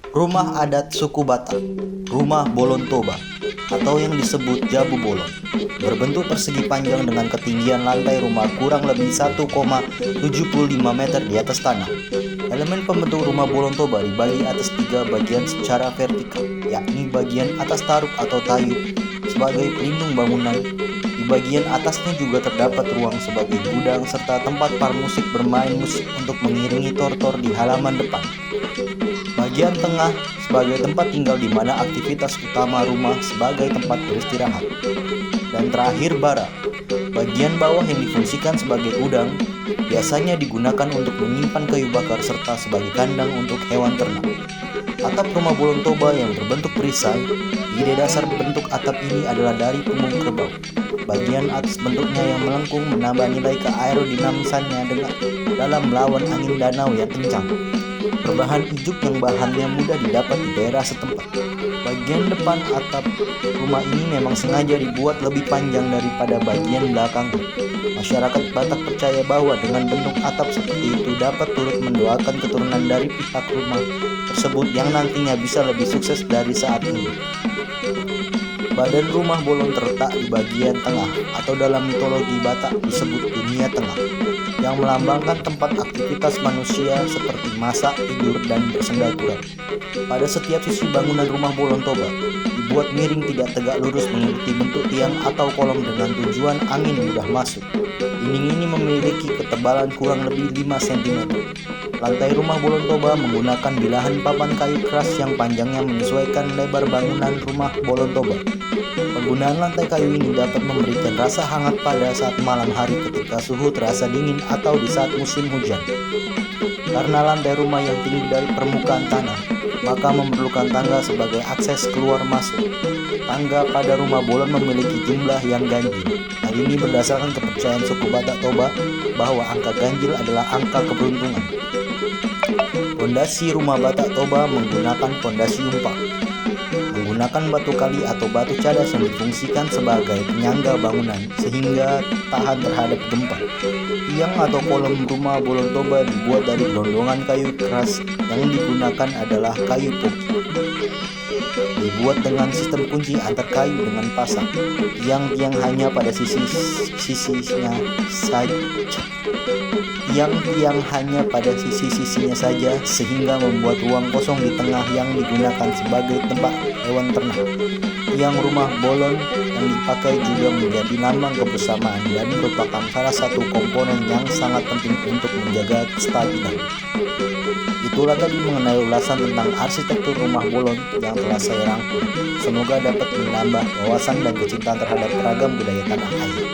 Rumah adat suku Batak, Rumah Bolon Toba, atau yang disebut Jabu Bolon, berbentuk persegi panjang dengan ketinggian lantai rumah kurang lebih 1,75 meter di atas tanah. Elemen pembentuk rumah Bolon Toba dibagi atas 3 bagian secara vertikal, yakni bagian atas taruk atau tayub sebagai pelindung bangunan. Di bagian atasnya juga terdapat ruang sebagai gudang serta tempat para musik bermain musik untuk mengiringi tortor di halaman depan. Bagian tengah sebagai tempat tinggal di mana aktivitas utama rumah sebagai tempat beristirahat. Dan terakhir bara, bagian bawah yang difungsikan sebagai gudang, biasanya digunakan untuk menyimpan kayu bakar serta sebagai kandang untuk hewan ternak. Atap rumah Bolon Toba yang berbentuk perisai, ide dasar bentuk atap ini adalah dari punggung kerbau. Bagian atas bentuknya yang melengkung menambah nilai keaerodinamisannya dalam melawan angin danau yang kencang. Berbahan ijuk yang bahannya mudah didapat di daerah setempat. Bagian depan atap rumah ini memang sengaja dibuat lebih panjang daripada bagian belakang. Masyarakat Batak percaya bahwa dengan bentuk atap seperti itu dapat turut mendoakan keturunan dari pihak rumah tersebut yang nantinya bisa lebih sukses dari saat ini. Badan rumah bolon terletak di bagian tengah atau dalam mitologi Batak disebut dunia tengah, yang melambangkan tempat aktivitas manusia seperti masak, tidur, dan bersendaturan. Pada setiap sisi bangunan rumah Bolon Toba dibuat miring tidak tegak lurus mengikuti bentuk tiang atau kolom dengan tujuan angin mudah masuk. Dinding ini memiliki ketebalan kurang lebih 5 cm. Lantai rumah Bolon Toba menggunakan bilahan papan kayu keras yang panjangnya menyesuaikan lebar bangunan rumah Bolon Toba. Penggunaan lantai kayu ini dapat memberikan rasa hangat pada saat malam hari ketika suhu terasa dingin atau di saat musim hujan. Karena lantai rumah yang tinggi dari permukaan tanah, maka memerlukan tangga sebagai akses keluar masuk. Tangga pada rumah bolon memiliki jumlah yang ganjil. Hal ini berdasarkan kepercayaan suku Batak Toba bahwa angka ganjil adalah angka keberuntungan. Pondasi rumah Batak Toba menggunakan pondasi umpak, menggunakan batu kali atau batu cadas yang difungsikan sebagai penyangga bangunan sehingga tahan terhadap gempa. Tiang atau kolom rumah Bolon Toba dibuat dari gelondongan kayu keras yang digunakan adalah kayu poki. Dibuat dengan sistem kunci antar kayu dengan pasang. Tiang-tiang hanya pada sisi-sisinya saja. Tiang-tiang hanya pada sisi-sisinya saja sehingga membuat ruang kosong di tengah yang digunakan sebagai tempat hewan ternak. Tiang rumah bolon yang dipakai juga menjadi lambang kebersamaan dan merupakan salah satu komponen yang sangat penting untuk menjaga kestabilan. Itulah tadi mengenai ulasan tentang arsitektur rumah bolon yang telah saya rangkum. Semoga dapat menambah wawasan dan kecintaan terhadap beragam budaya tanah air.